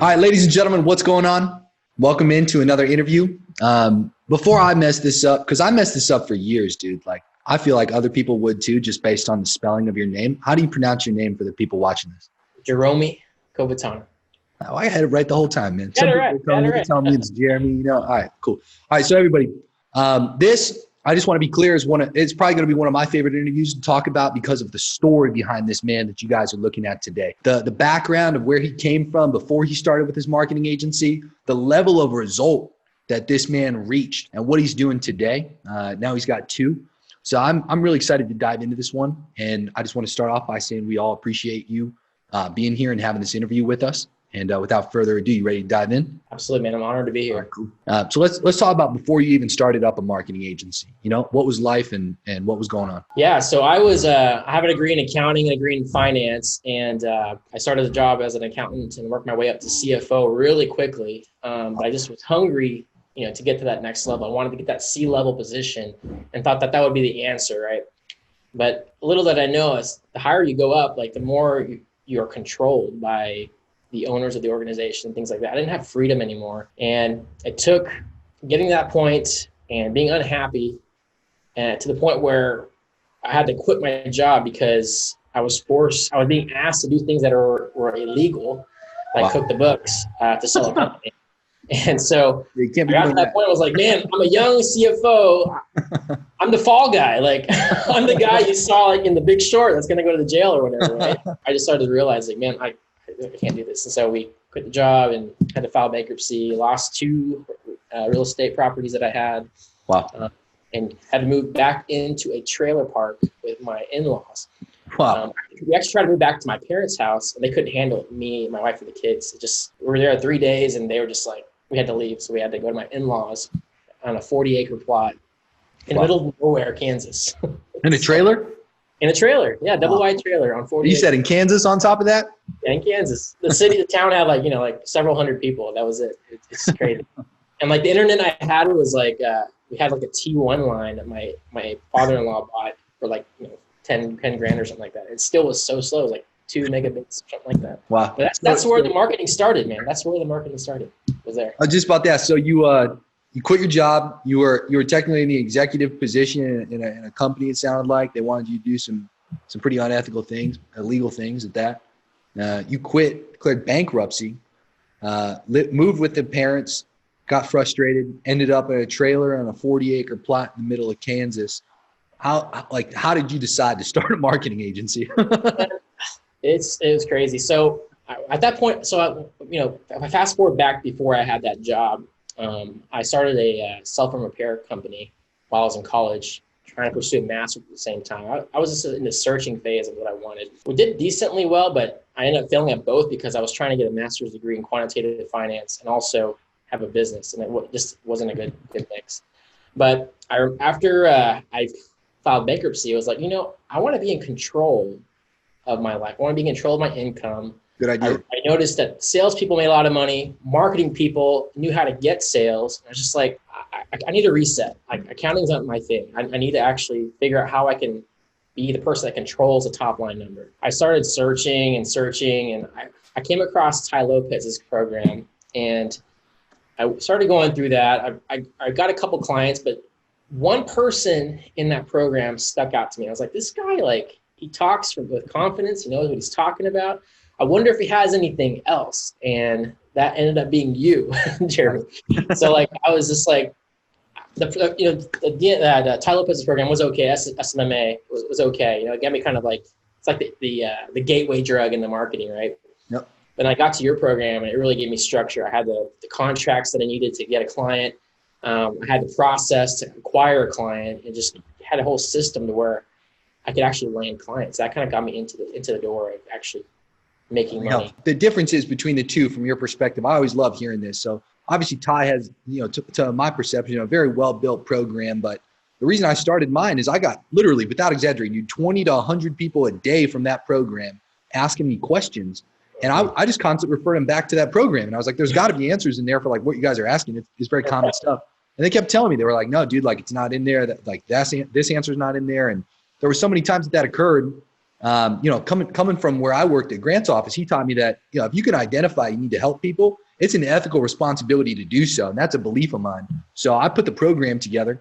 All right, ladies and gentlemen, what's going on? Welcome into another interview. Before I mess this up, because I messed this up for years, dude. Like, I feel like other people would too, just based on the spelling of your name. How do you pronounce your name for the people watching this? Jerome Kovitano. Oh, I had it right the whole time, man. Some people tell me it's Jeremy. You know. All right, cool. All right, so everybody, this I just want to be clear is it's probably going to be one of my favorite interviews to talk about because of the story behind this man that you guys are looking at today. The background of where he came from before he started with his marketing agency, the level of result that this man reached, and what he's doing today. Now he's got two. So I'm really excited to dive into this one, and I just want to start off by saying we all appreciate you being here and having this interview with us. And without further ado, you ready to dive in? Absolutely, man. I'm honored to be here. All right, cool. So let's talk about before you even started up a marketing agency. You know, what was life and what was going on? Yeah, so I have a degree in accounting and a degree in finance, and I started the job as an accountant and worked my way up to CFO really quickly. But I just was hungry, to get to that next level. I wanted to get that C-level position, and thought that would be the answer, right? But little did I know, is the higher you go up, like the more you are controlled by the owners of the organization and things like that. I didn't have freedom anymore. And it took getting to that point and being unhappy and to the point where I had to quit my job because I was being asked to do things that were illegal, like cook the books to sell a company. And so I got to that point, I was like, man, I'm a young CFO. I'm the fall guy. Like, I'm the guy you saw like in The Big Short that's going to go to the jail or whatever, right? I just started to realize, like, man, I can't do this. And so we quit the job and had to file bankruptcy, lost two real estate properties that I had. Wow. And had to move back into a trailer park with my in-laws. Wow. We actually tried to move back to my parents' house, and they couldn't handle it, me, my wife, and the kids. We were there 3 days, and they were just like, we had to leave. So we had to go to my in-laws on a 40-acre plot in the middle of nowhere, Kansas. In a trailer? In a trailer, yeah, double wide trailer on 40 You acres. said in Kansas on top of that? Yeah, in Kansas. The town had like several hundred people. That was it. It's crazy. And like the internet I had was like, we had like a T1 line that my father-in-law bought for like, 10 grand or something like that. It still was so slow. It was like 2 megabits, something like that. Wow. But that's where the marketing started, man. That's where the marketing started, was there. Just about that. So you quit your job. You were technically in the executive position in a company. It sounded like they wanted you to do some pretty unethical things, illegal things at that. You quit, declared bankruptcy, moved with the parents, got frustrated, ended up in a trailer on a 40-acre plot in the middle of Kansas. How did you decide to start a marketing agency? It was crazy. So at that point, if I fast forward back before I had that job, I started a cell phone repair company while I was in college, trying to pursue a master's at the same time. I was just in the searching phase of what I wanted. We did decently well, but I ended up failing at both because I was trying to get a master's degree in quantitative finance and also have a business, and it just wasn't a good mix. But after I filed bankruptcy, I was like, I want to be in control of my life. I want to be in control of my income. Good idea. I noticed that salespeople made a lot of money. Marketing people knew how to get sales. I was just like, I need a reset. Accounting's not my thing. I need to actually figure out how I can be the person that controls the top line number. I started searching, and I came across Ty Lopez's program, and I started going through that. I got a couple clients, but one person in that program stuck out to me. I was like, this guy, he talks with confidence. He knows what he's talking about. I wonder if he has anything else. And that ended up being you, Jeremy. So I was just like, that Ty Lopez's program was okay. SMMA was okay. It got me kind of it's like the gateway drug in the marketing, right? Yep. Then I got to your program, and it really gave me structure. I had the contracts that I needed to get a client. I had the process to acquire a client, and just had a whole system to where I could actually land clients. That kind of got me into the door of actually making money. The difference is between the two from your perspective. I always love hearing this. So obviously Ty has, to my perception, a very well-built program. But the reason I started mine is I got literally, without exaggerating, 20 to 100 people a day from that program asking me questions. And I just constantly referred them back to that program. And I was like, there's got to be answers in there for what you guys are asking. It's very common stuff. And they kept telling me, they were like, no, dude, it's not in there. That this answer's not in there. And there were so many times that occurred. Coming from where I worked at Grant's office, he taught me that, if you can identify you need to help people, it's an ethical responsibility to do so. And that's a belief of mine. So I put the program together,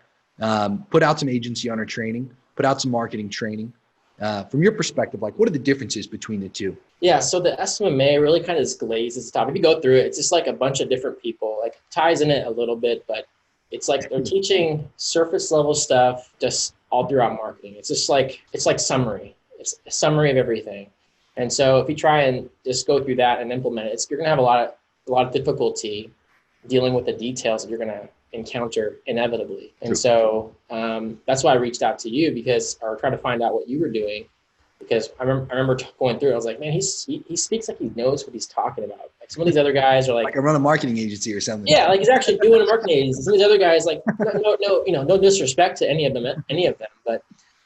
put out some agency owner training, put out some marketing training. From your perspective, like, what are the differences between the two? Yeah, so the SMMA really kind of just glazes the top. If you go through it, it's just like a bunch of different people, like ties in it a little bit, but it's like they're teaching surface level stuff just all throughout marketing. It's like summary. It's a summary of everything. And so if you try and just go through that and implement it, you're gonna have a lot of difficulty dealing with the details that you're gonna encounter inevitably. And so that's why I reached out to you or trying to find out what you were doing. Because I remember going through it, I was like, man, he speaks like he knows what he's talking about. Like some of these other guys are like I run a marketing agency or something. Yeah, like he's actually doing a marketing agency. Some of these other guys, like no disrespect to any of them, but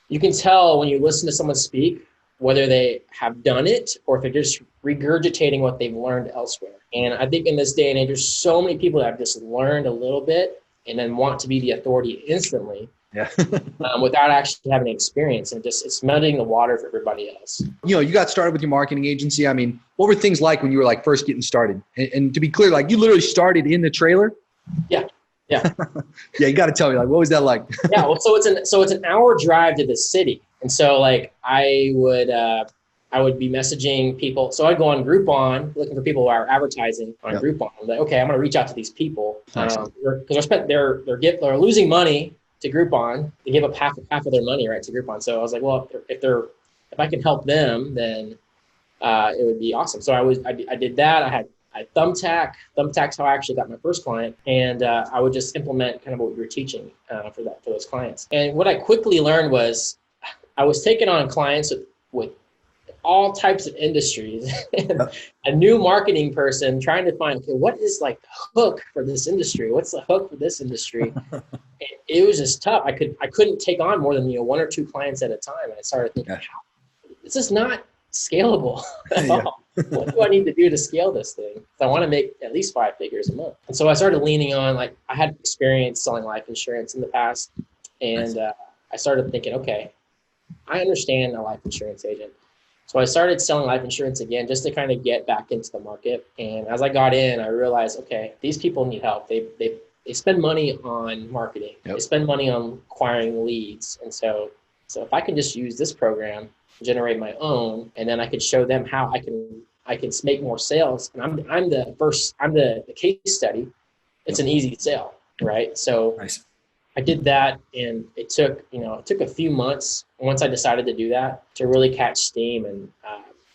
you can tell when you listen to someone speak whether they have done it or if they're just regurgitating what they've learned elsewhere. And I think in this day and age, there's so many people that have just learned a little bit and then want to be the authority instantly. Yeah. Without actually having experience, and it's muddying the water for everybody else. You got started with your marketing agency. I mean, what were things like when you were like first getting started? And to be clear, like you literally started in the trailer? Yeah. Yeah, you got to tell me, like, what was that like? Yeah, well, so it's an hour drive to the city, and so like I would be messaging people. So I'd go on Groupon looking for people who are advertising on Groupon. I'm like, okay, I'm going to reach out to these people because they're losing money to Groupon. They give up half of their money, right, to Groupon. So I was like, well, if I can help them, then it would be awesome. So I did that. I Thumbtack. Thumbtack's how I actually got my first client, and I would just implement kind of what we were teaching for those clients. And what I quickly learned was I was taking on clients with all types of industries. A new marketing person trying to find, okay, what is like the hook for this industry? What's the hook for this industry? It was just tough. I couldn't take on more than one or two clients at a time. And I started thinking, this is not scalable at all. What do I need to do to scale this thing? I want to make at least 5 figures a month. And so I started leaning on, like, I had experience selling life insurance in the past. And I started thinking, okay, I understand a life insurance agent. So I started selling life insurance again just to kind of get back into the market. And as I got in, I realized, okay, these people need help. They spend money on marketing. They spend money on acquiring leads. And so if I can just use this program, generate my own, and then I could show them how I can make more sales. And I'm the case study. It's an easy sale, right? So nice. I did that, and it took a few months once I decided to do that to really catch steam. And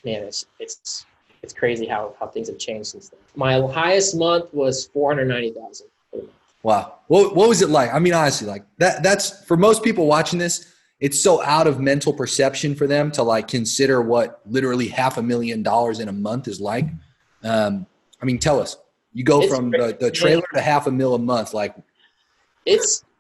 man, it's crazy how things have changed since then. My highest month was $490,000 for the month. Wow. What was it like? I mean, honestly, like that's for most people watching this, it's so out of mental perception for them to like consider what literally $500,000 in a month is like. I mean, tell us, you go from the trailer to $500,000 a month. Like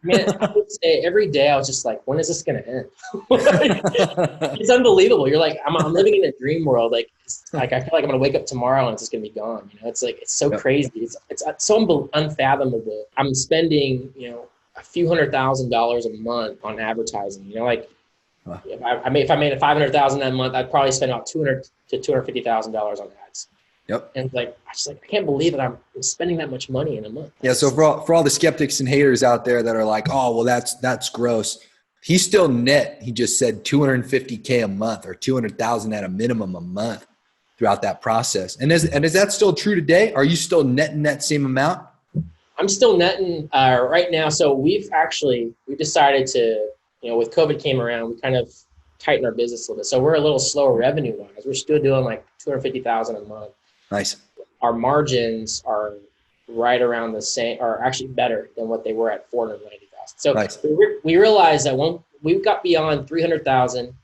man, I would say every day I was just like, when is this going to end? It's unbelievable. You're like, I'm living in a dream world. Like I feel like I'm going to wake up tomorrow and it's just going to be gone. It's like, it's so crazy. It's so unfathomable. I'm spending, a few $100,000 a month on advertising. If I made $500,000 that month, I'd probably spend about $200,000 to $250,000 on ads. Yep. And I can't believe that I'm spending that much money in a month. Yeah. So for all the skeptics and haters out there that are like, oh, well, that's gross. He's still net. He just said $250K a month or $200,000 at a minimum a month throughout that process. And is that still true today? Are you still netting that same amount? I'm still netting right now. So we decided to, with COVID came around, we kind of tightened our business a little bit. So we're a little slower revenue wise. We're still doing like $250,000 a month. Nice. Our margins are right around the same, or actually better than what they were at $490,000. So nice. We realized that when we got beyond $300,000,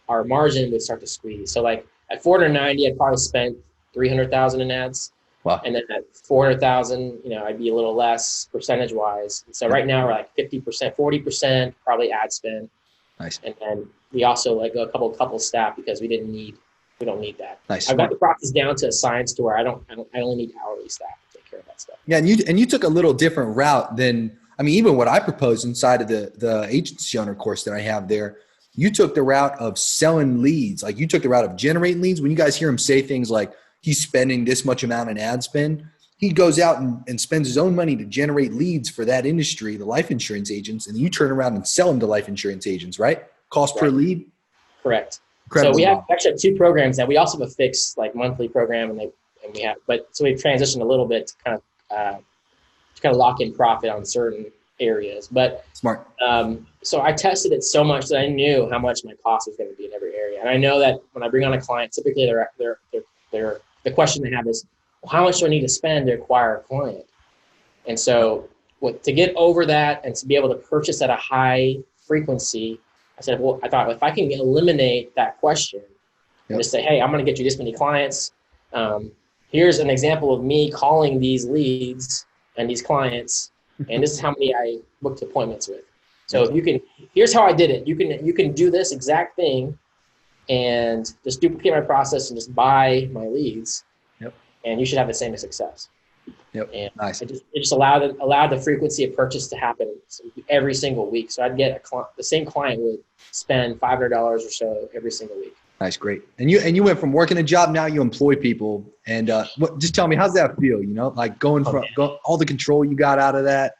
our margin would start to squeeze. So like at $490,000, I'd probably spent $300,000 in ads. Wow. And then at $400,000, I'd be a little less percentage wise. So right now we're like 50%, 40% probably ad spend. Nice. And then we also like a couple staff because we don't need that. Nice. I've got the process down to a science to where I only need hourly staff to take care of that stuff. Yeah. And you took a little different route than, even what I proposed inside of the agency owner course that I have there. you took the route of selling leads. Like you took the route of generating leads. When you guys hear him say things like he's spending this much amount in ad spend, he goes out and spends his own money to generate leads for that industry, the life insurance agents, and you turn around and sell them to life insurance agents, right? Cost per lead? Correct. Incredible. So we actually have 2 programs that we also have a fixed like monthly program, and we've transitioned a little bit to kind of lock in profit on certain areas. But smart. So I tested it so much that I knew how much my cost was going to be in every area, and I know that when I bring on a client, typically the question they have is, well, how much do I need to spend to acquire a client? And so to get over that and to be able to purchase at a high frequency, I said, well, I thought if I can eliminate that question and just say, hey, I'm going to get you this many clients. Here's an example of me calling these leads and these clients, and this is how many I booked appointments with. So if you can, here's how I did it. You can do this exact thing and just duplicate my process and just buy my leads. And you should have the same success. And nice. It just allowed the frequency of purchase to happen every single week. So I'd get the same client would spend $500 or so every single week. Nice, great. And you went from working a job, now you employ people. And just tell me, how's that feel? You know, like going from all the control you got out of that.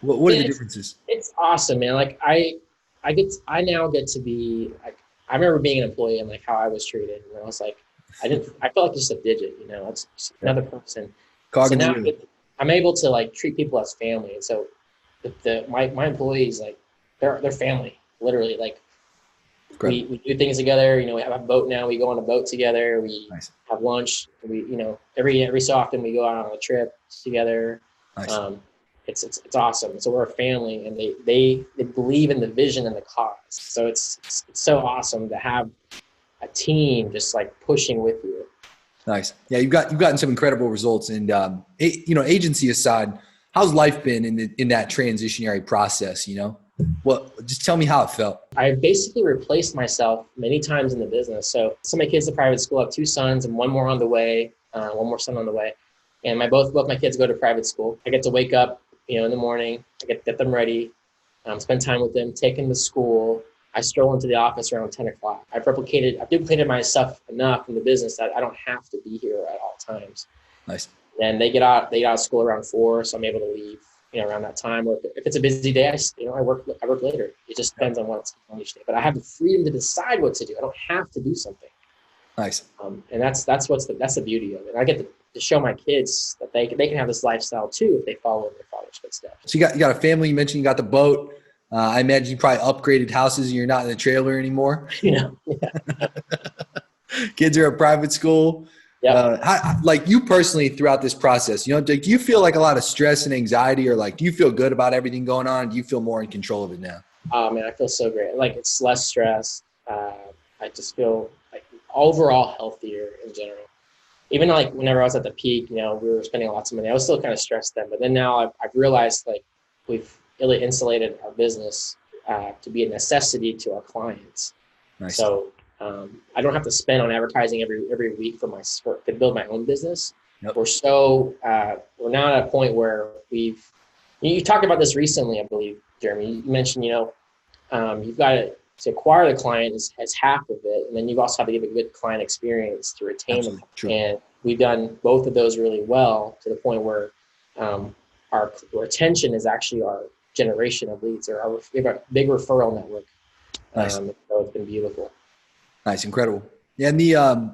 What are the differences? It's awesome, man. Like I now get to be like, I remember being an employee and like how I was treated. And I was like, I felt like just a digit, you know, it's just another person. So now I'm able to like treat people as family. And so my employees, like they're family, literally. Like we do things together. You know, we have a boat now. We go on a boat together. We have lunch. We, you know, every so often we go out on a trip together. Nice. It's awesome. So we're a family, and they believe in the vision and the cause. So it's so awesome to have a team just like pushing with you. Nice. Yeah, you've gotten some incredible results. And you know, agency aside, how's life been in that transitionary process? You know, well, just tell me how it felt. I basically replaced myself many times in the business. So some of my kids in private school, I have 2 sons and one more on the way, one more son on the way. And both my kids go to private school. I get to wake up, you know, in the morning. I get them ready, spend time with them, take them to school. I stroll into the office around 10 o'clock. I've duplicated myself enough in the business that I don't have to be here at all times. Nice. And they get out of school around 4, so I'm able to leave, you know, around that time. Or if it's a busy day, I work later. It just depends on what's on each day. But I have the freedom to decide what to do. I don't have to do something. Nice. And that's the beauty of it. I get to show my kids that they can have this lifestyle too if they follow in their father's footsteps. So you got a family. You mentioned you got the boat. I imagine you probably upgraded houses and you're not in a trailer anymore. You know, Kids are at private school. Yeah. Like you personally throughout this process, you know, do you feel like a lot of stress and anxiety, or like, do you feel good about everything going on? Do you feel more in control of it now? Oh man, I feel so great. Like it's less stress. I just feel like overall healthier in general. Even like whenever I was at the peak, you know, we were spending lots of money. I was still kind of stressed then, but then now I've realized like we've really insulated our business to be a necessity to our clients. Nice. So I don't have to spend on advertising every week to build my own business. Yep. We're now at a point where you talked about this recently, I believe, Jeremy. You mentioned, you know, you've got to acquire the client is half of it, and then you also have to give a good client experience to retain them. True. And we've done both of those really well to the point where our retention is actually our generation of leads, or we have a big referral network. Nice. So it's been beautiful. Nice, incredible. Yeah, and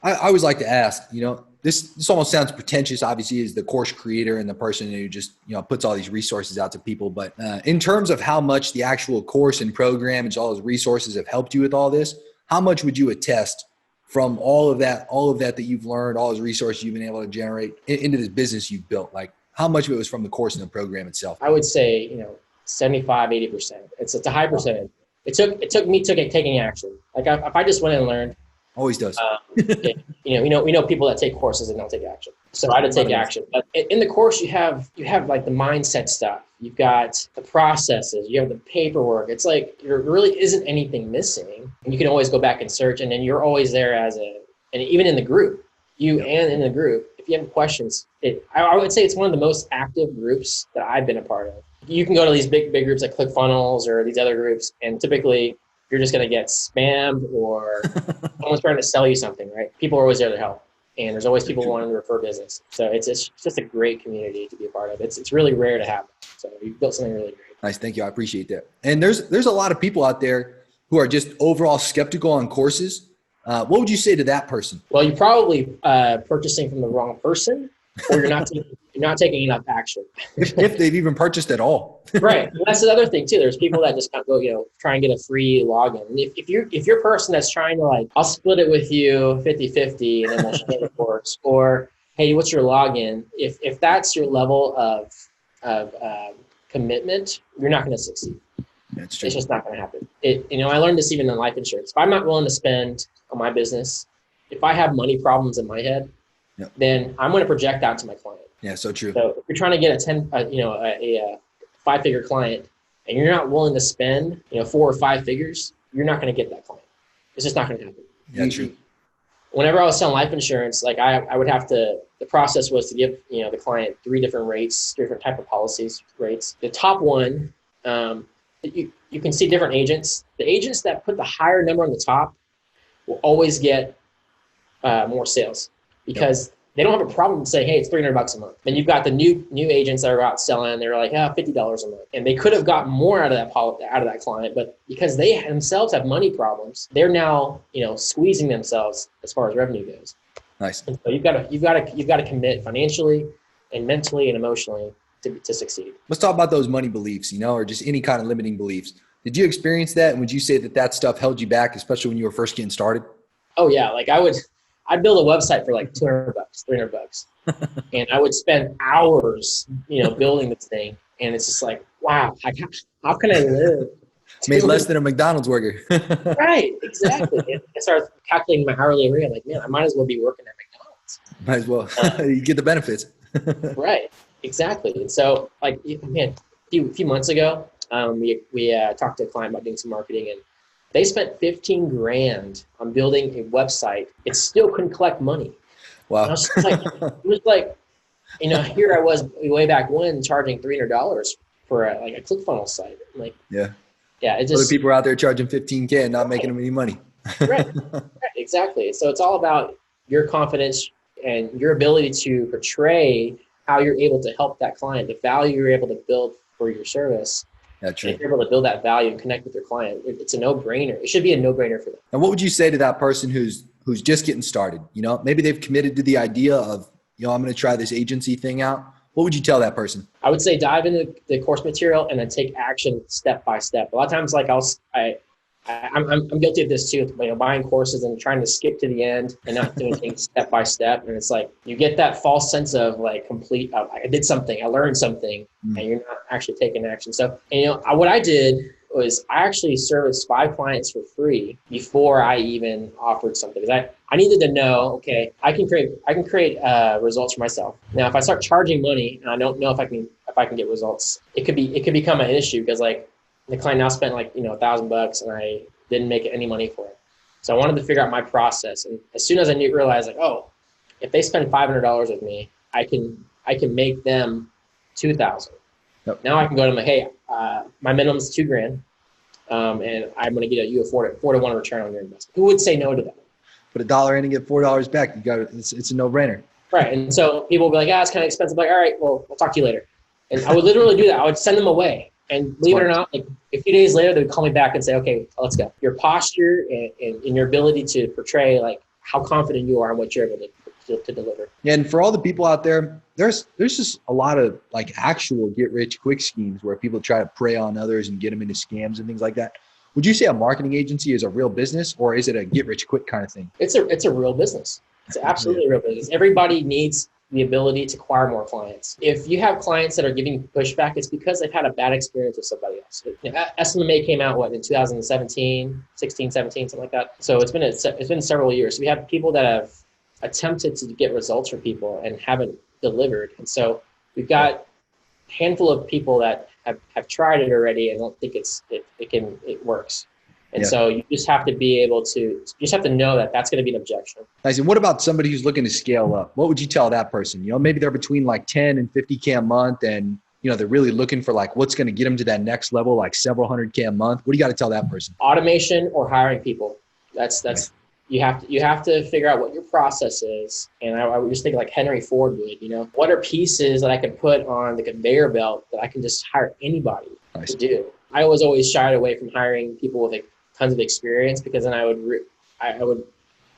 I always like to ask, you know, this almost sounds pretentious, obviously, as the course creator and the person who just, you know, puts all these resources out to people. But in terms of how much the actual course and program and all those resources have helped you with all this, how much would you attest from all of that that you've learned, all those resources you've been able to generate into this business you've built? Like, how much of it was from the course and the program itself? I would say, you know, 75, 80%. It's a high percentage. It took me taking action. Like if I just went and learned, always does. We know people that take courses and don't take action. So I had to take action. But in the course, you have like the mindset stuff. You've got the processes. You have the paperwork. It's like there really isn't anything missing. And you can always go back and search, and then you're always there and even in the group, and in the group, if you have questions, I would say it's one of the most active groups that I've been a part of. You can go to these big groups like ClickFunnels or these other groups, and typically you're just going to get spammed or someone's trying to sell you something, right? People are always there to help. And there's always people wanting to refer business. So it's just a great community to be a part of. It's really rare to happen. So you've built something really great. Nice. Thank you. I appreciate that. And there's a lot of people out there who are just overall skeptical on courses. What would you say to that person? Well, you're probably purchasing from the wrong person, or you're not taking enough action. if they've even purchased at all. Right. And that's the other thing too. There's people that just kind of go, try and get a free login. And if you're a person that's trying to like, I'll split it with you 50-50 and then we'll share the course, or hey, what's your login? If that's your level of commitment, you're not going to succeed. That's true. It's just not going to happen. I learned this even in life insurance. If I'm not willing to spend on my business, if I have money problems in my head, then I'm going to project out to my client. Yeah, so true. So if you're trying to get a 5-figure client and you're not willing to spend, 4 or 5 figures, you're not going to get that client. It's just not going to happen. Yeah, true. Whenever I was selling life insurance, like I would have to, the process was to give, the client 3 different rates, different type of policies rates. The top one, you can see different agents. The agents that put the higher number on the top will always get more sales because they don't have a problem saying, hey, it's $300 a month. Then you've got the new agents that are out selling. They're like, $50 a month. And they could have gotten more out of that client, but because they themselves have money problems, they're now, squeezing themselves as far as revenue goes. Nice. And so you've got to commit financially and mentally and emotionally to succeed. Let's talk about those money beliefs, or just any kind of limiting beliefs. Did you experience that? And would you say that stuff held you back, especially when you were first getting started? Oh yeah. Like I'd build a website for like $200, $300, and I would spend hours, building this thing. And it's just like, wow, how can I live? Made less than a McDonald's worker. Right, exactly. And I started calculating my hourly rate. I'm like, man, I might as well be working at McDonald's. Might as well. You get the benefits. Right, exactly. And so, like, man, a few months ago, we talked to a client about doing some marketing, and they spent $15,000 on building a website. It still couldn't collect money. Wow. And I was like, here I was way back when charging $300 for a ClickFunnels site. I'm like, yeah, it just. Other people are out there charging $15,000 and not making them any money. Right, exactly. So it's all about your confidence and your ability to portray how you're able to help that client, the value you're able to build for your service. That's true. If you're able to build that value and connect with your client, it's a no-brainer. It should be a no-brainer for them. And what would you say to that person who's just getting started? Maybe they've committed to the idea of, I'm going to try this agency thing out. What would you tell that person? I would say dive into the course material and then take action step by step. A lot of times, like I'm guilty of this too, buying courses and trying to skip to the end and not doing things step by step. And it's like you get that false sense of like complete. I did something, I learned something, and you're not actually taking action. So, what I did was I actually serviced 5 clients for free before I even offered something. Because I needed to know, okay, I can create results for myself. Now, if I start charging money and I don't know if I can get results, it could become an issue because like the client now spent like $1,000 and I didn't make any money for it. So I wanted to figure out my process. And as soon as I realized like, oh, if they spend $500 with me, I can make them $2,000. Yep. Now I can go to them like, hey, my minimum is $2,000, and I'm going to get you a 4 to 1 return on your investment. Who would say no to that? Put $1 in and get $4 back. It's a no-brainer. Right. And so people will be like, it's kind of expensive. Like, all right, well, we'll talk to you later. And I would literally do that. I would send them away. And believe it or not, like a few days later, they would call me back and say, okay, let's go. Your posture and your ability to portray like how confident you are in what you're able to deliver. Yeah, and for all the people out there, there's just a lot of like actual get-rich-quick schemes where people try to prey on others and get them into scams and things like that. Would you say a marketing agency is a real business, or is it a get-rich-quick kind of thing? It's a real business. It's absolutely a real business. Everybody needs the ability to acquire more clients. If you have clients that are giving pushback, it's because they've had a bad experience with somebody else. SMA came out in 2017, 16, 17, something like that. So it's been several years. So we have people that have attempted to get results for people and haven't delivered. And so we've got a handful of people that have tried it already and don't think it works. And so you just have to be able to, you just have to know that that's going to be an objection. Nice. And what about somebody who's looking to scale up? What would you tell that person? Maybe they're between like 10 and 50K a month and they're really looking for like what's going to get them to that next level, like several $100K a month? What do you got to tell that person? Automation or hiring people. That's you have to figure out what your process is. And I was just thinking like Henry Ford would, what are pieces that I can put on the conveyor belt that I can just hire anybody to do? I was always shied away from hiring people with like tons of experience, because then I would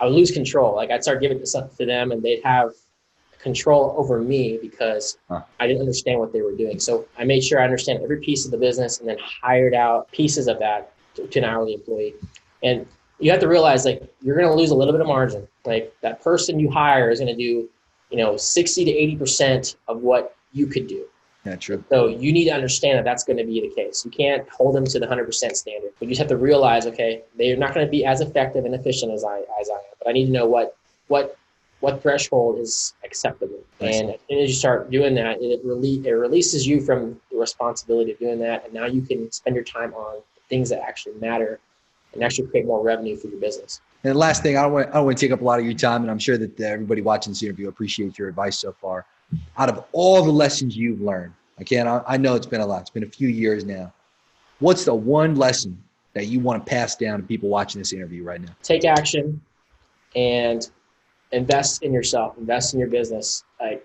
lose control. Like I'd start giving stuff to them and they'd have control over me because I didn't understand what they were doing. So I made sure I understand every piece of the business and then hired out pieces of that to an hourly employee. And you have to realize like you're going to lose a little bit of margin. Like that person you hire is going to do, 60 to 80% of what you could do. Yeah, true. So you need to understand that that's going to be the case. You can't hold them to the 100% standard. But you just have to realize, okay, they're not going to be as effective and efficient as I am. But I need to know what threshold is acceptable. And as soon as you start doing that, it releases you from the responsibility of doing that. And now you can spend your time on things that actually matter and actually create more revenue for your business. And the last thing, I don't want to take up a lot of your time, and I'm sure that everybody watching this interview appreciates your advice so far. Out of all the lessons you've learned, I know it's been a lot. It's been a few years now. What's the one lesson that you want to pass down to people watching this interview right now? Take action and invest in yourself, invest in your business, like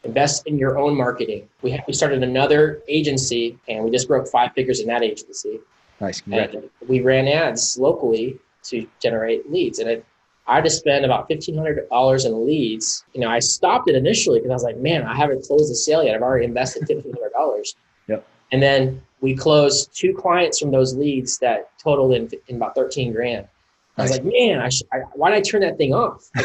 invest in your own marketing. We started another agency and we just broke 5 figures in that agency. Nice. And we ran ads locally to generate leads. And I had to spend about $1,500 in leads. I stopped it initially because I was like, man, I haven't closed the sale yet. I've already invested $1,500. Yep. And then we closed 2 clients from those leads that totaled in about 13 grand. I was like, man, why did I turn that thing off? I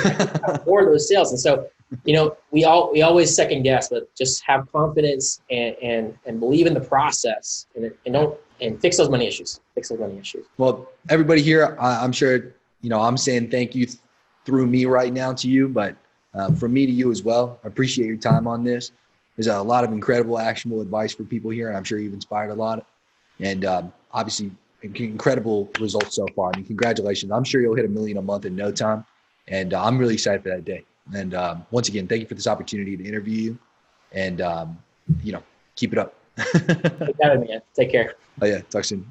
have more of those sales. And so, we always second guess, but just have confidence and believe in the process and fix those money issues. Well, everybody here, I'm sure, I'm saying thank you through me right now to you, but from me to you as well. I appreciate your time on this. There's a lot of incredible, actionable advice for people here, and I'm sure you've inspired a lot. And obviously, incredible results so far. I mean, congratulations. I'm sure you'll hit $1 million a month in no time, and I'm really excited for that day. And once again, thank you for this opportunity to interview you, and keep it up. Take care. Oh yeah, talk soon.